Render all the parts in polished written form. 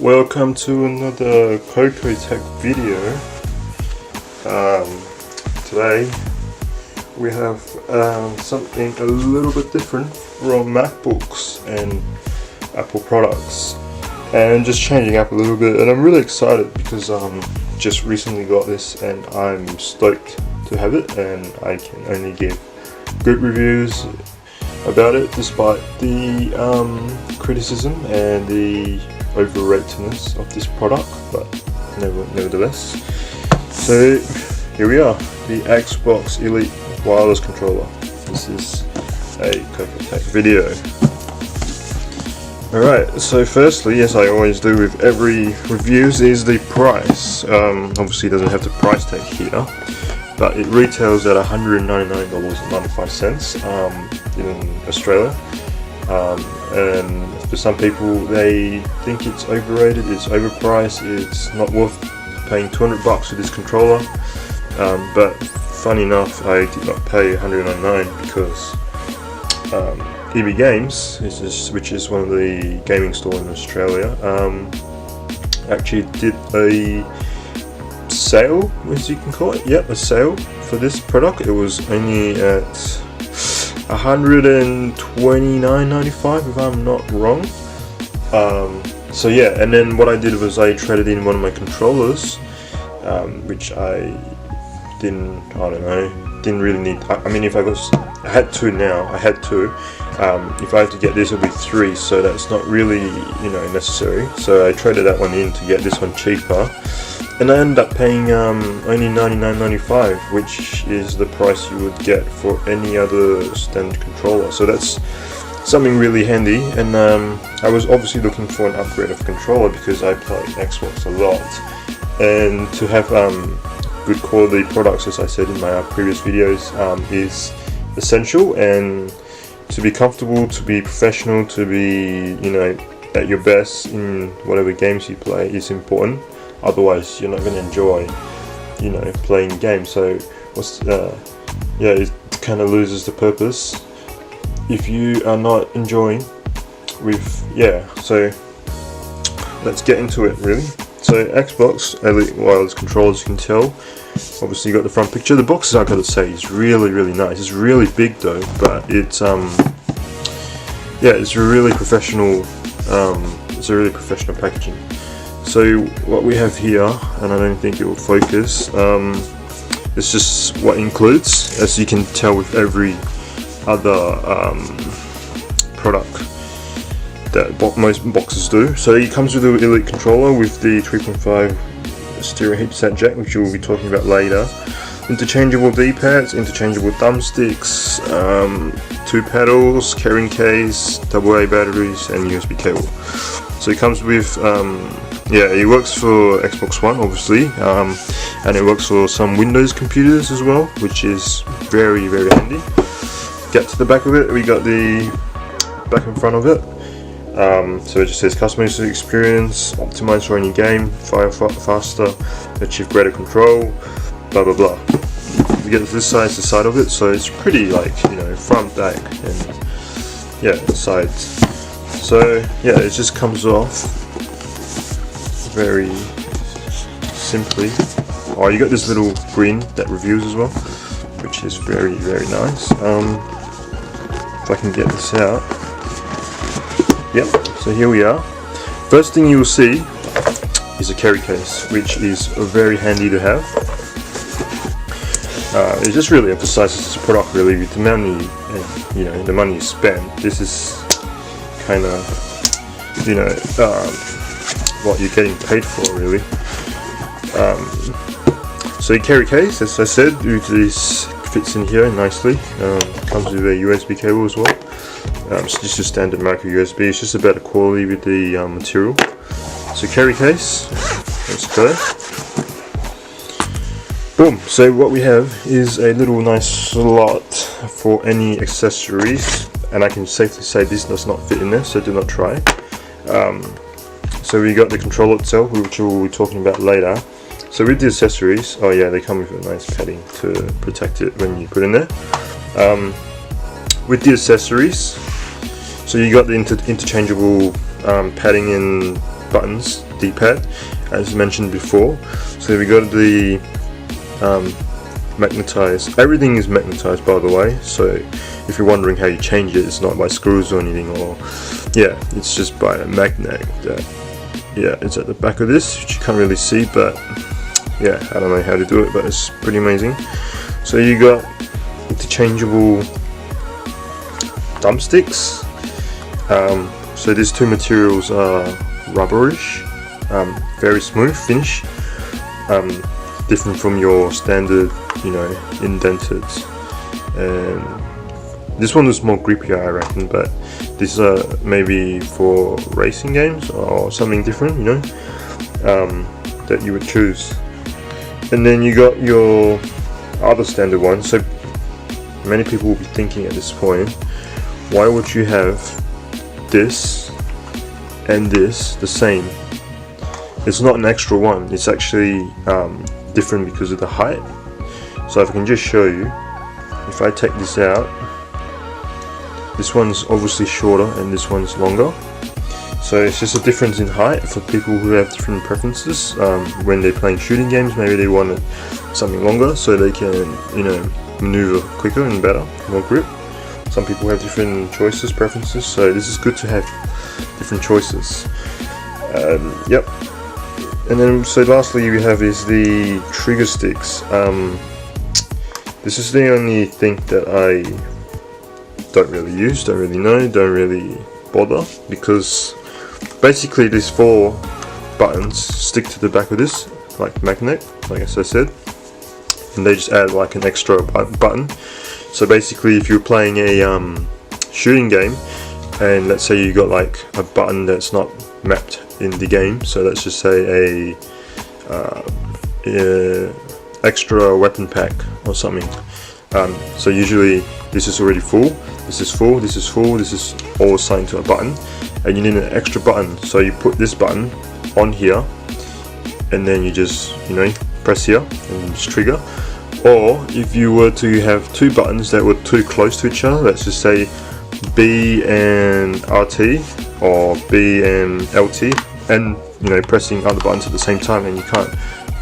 Welcome to another koko-tech video. Today we have something a little bit different from MacBooks and Apple products, and just changing up a little bit, and I'm really excited because just recently got this and I'm stoked to have it, and I can only give good reviews about it despite the criticism and the overratedness of this product, but nevertheless. So here we are, the Xbox Elite wireless controller. This is a koko-tech video. Alright, so firstly, as I always do with every reviews, is the price. Obviously it doesn't have the price tag here, but it retails at $199.95 in Australia. And for some people, they think it's overrated, it's overpriced, it's not worth paying $200 for this controller. But funny enough, I did not pay $199 because EB Games, which is one of the gaming stores in Australia, actually did a sale, as you can call it. Yep, a sale for this product. It was only at $129.95 if I'm not wrong. So yeah, and then what I did was I traded in one of my controllers, which I didn't really need. I mean, if I had two now, I had two. If I had to get this, it would be three, so that's not really, necessary. So I traded that one in to get this one cheaper, and I ended up paying only $99.95, which is the price you would get for any other standard controller. So that's something really handy. And I was obviously looking for an upgrade of controller because I play Xbox a lot, and to have good quality products, as I said in my previous videos, is essential. And to be comfortable, to be professional, to be at your best in whatever games you play is important. Otherwise you're not going to enjoy playing games. So it kind of loses the purpose if you are not enjoying so let's get into it really. So Xbox Elite wireless controller, as you can tell, obviously you got the front picture. The box, I gotta say, is really nice. It's really big though, but it's it's really professional. It's a really professional packaging. So what we have here, and I don't think it will focus, it's just what it includes, as you can tell with every other product that most boxes do. So it comes with the Elite controller with the 3.5 stereo headset jack, which we'll be talking about later. Interchangeable D-pads, interchangeable thumbsticks, 2 pedals, carrying case, AA batteries, and USB cable. So it comes with it works for Xbox One obviously, and it works for some Windows computers as well, which is very handy. Get to the back of it, we got the back and front of it. So it just says customer user experience, optimize for any game, fire faster, achieve greater control, blah blah blah. We get this size, the side of it, so it's pretty front, back, and sides. So it just comes off very simply. Oh, you got this little green that reviews as well, which is very nice. If I can get this out. Yep, so here we are. First thing you will see is a carry case, which is very handy to have. It just really emphasizes this product really with the money, the money you spend. This is kind of, what you're getting paid for really. So your carry case, as I said, this fits in here nicely. Comes with a USB cable as well. It's just a standard micro USB. It's just a better quality with the material. So carry case, let's go. Boom. So what we have is a little nice slot for any accessories, and I can safely say this does not fit in there, so do not try. So we got the controller itself, which we'll be talking about later. So with the accessories, they come with a nice padding to protect it when you put it in there. With the accessories, so you got the interchangeable padding and buttons, D-pad, as mentioned before. So we got the magnetized. Everything is magnetized, by the way. So if you're wondering how you change it, it's not by screws or anything, or yeah, it's just by a magnet that it's at the back of this, which you can't really see, but yeah, I don't know how to do it, but it's pretty amazing. So you got interchangeable thumbsticks. So these two materials are rubberish, very smooth finish, different from your standard, indented. And this one is more grippier, I reckon, but these are maybe for racing games or something different, that you would choose. And then you got your other standard one. So many people will be thinking at this point, why would you have this and this the same? It's not an extra one, it's actually different because of the height. So if I can just show you, if I take this out, this one's obviously shorter and this one's longer. So it's just a difference in height for people who have different preferences. When they're playing shooting games, maybe they want something longer so they can, maneuver quicker and better, more grip. Some people have different choices, preferences, so this is good to have different choices. Yep. And then, so lastly we have is the trigger sticks. This is the only thing that I don't really use, don't really know, don't really bother, because basically these 4 buttons stick to the back of this like magnet, like as I said, and they just add like an extra button. So basically if you're playing a shooting game and let's say you got like a button that's not mapped in the game, so let's just say a extra weapon pack or something, so usually this is already full, this is full, this is full, this is all assigned to a button, and you need an extra button, so you put this button on here and then you just press here and just trigger. Or if you were to have 2 buttons that were too close to each other, let's just say B and RT or B and LT, and pressing other buttons at the same time, and you can't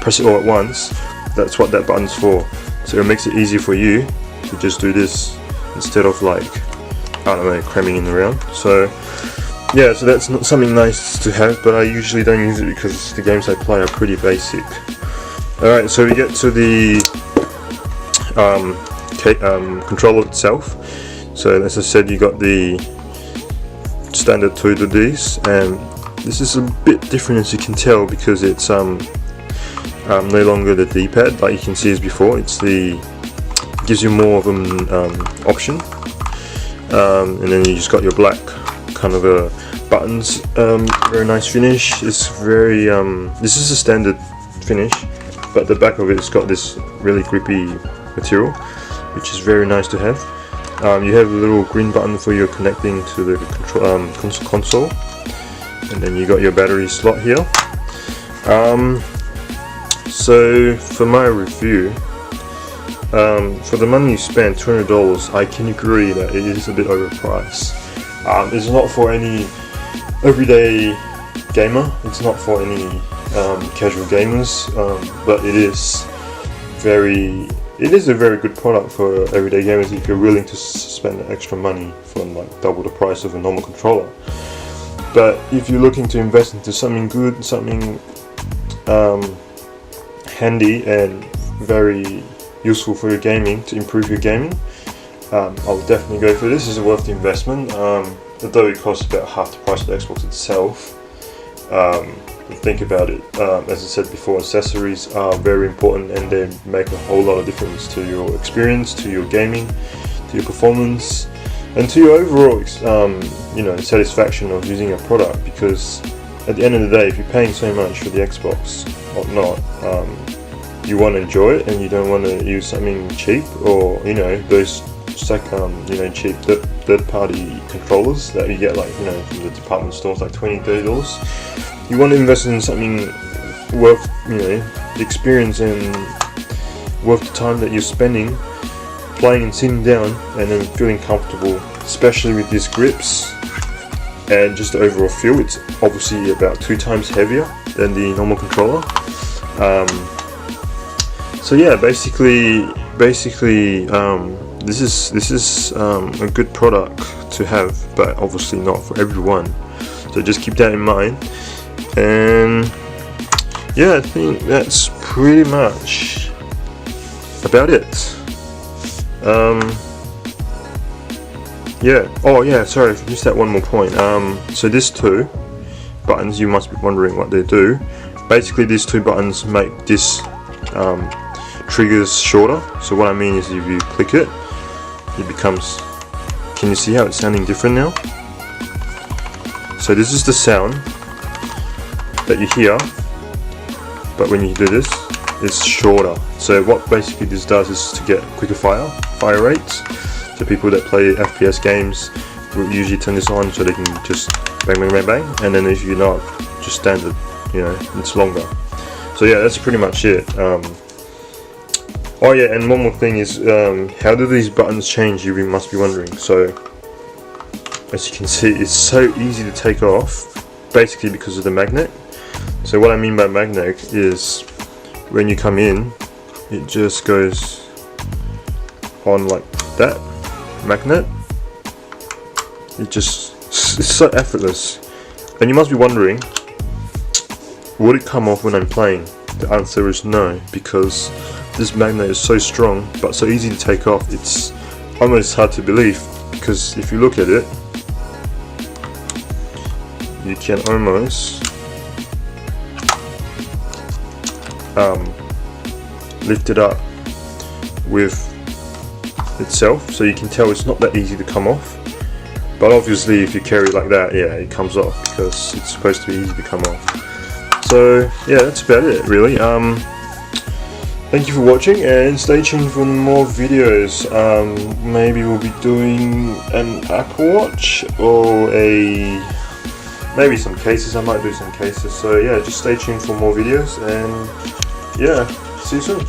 press it all at once, that's what that button's for. So it makes it easier for you to just do this instead of cramming in around. So yeah, so that's not something nice to have, but I usually don't use it because the games I play are pretty basic. Alright, so we get to the controller itself. So as I said, you got the standard 2 to these, and this is a bit different as you can tell because it's no longer the D-pad like you can see as before. Gives you more of an option, and then you just got your black kind of buttons. Very nice finish. It's very this is a standard finish, but the back of it's got this really grippy material, which is very nice to have. You have a little green button for your connecting to the console, and then you got your battery slot here. So for my review, for the money you spend, $200, I can agree that it is a bit overpriced. It's not for any everyday gamer, it's not for any casual gamers, but it is a very good product for everyday gamers if you're willing to spend extra money for like double the price of a normal controller. But if you're looking to invest into something good, something handy and very useful for your gaming, to improve your gaming, I'll definitely go for this. It's worth the investment, although it costs about half the price of the Xbox itself. Think about it, as I said before, accessories are very important and they make a whole lot of difference to your experience, to your gaming, to your performance, and to your overall satisfaction of using a product. Because at the end of the day, if you're paying so much for the Xbox or not, you want to enjoy it and you don't want to use something cheap, or those cheap third-party controllers that you get from the department stores, like $20-30. You want to invest in something worth the experience and worth the time that you're spending playing and sitting down and then feeling comfortable, especially with these grips. and just the overall feel, it's obviously about 2 times heavier than the normal controller. So yeah, basically this is a good product to have, but obviously not for everyone, so just keep that in mind. And yeah, I think that's pretty much about it. Yeah, oh yeah, sorry, I missed that one more point. So these 2 buttons, you must be wondering what they do. Basically these 2 buttons make this triggers shorter. So what I mean is, if you click it, it becomes, can you see how it's sounding different now? So this is the sound that you hear, but when you do this, it's shorter. So what basically this does is to get quicker fire rates. So people that play FPS games will usually turn this on so they can just bang bang bang bang, and then if you're not, just standard, you know, it's longer. So yeah, that's pretty much it. Oh yeah, and one more thing is, how do these buttons change, you must be wondering. So as you can see, it's so easy to take off, basically because of the magnet. So what I mean by magnet is, when you come in, it just goes on like that, magnet. It's so effortless. And you must be wondering, would it come off when I'm playing? The answer is no, because this magnet is so strong but so easy to take off. It's almost hard to believe, because if you look at it, you can almost lift it up with itself, so you can tell it's not that easy to come off. But obviously if you carry it like that, yeah, it comes off, because it's supposed to be easy to come off. So yeah, that's about it really. Thank you for watching, and stay tuned for more videos. Maybe we'll be doing an Apple Watch, or maybe some cases. I might do some cases. So yeah, just stay tuned for more videos, and yeah, see you soon.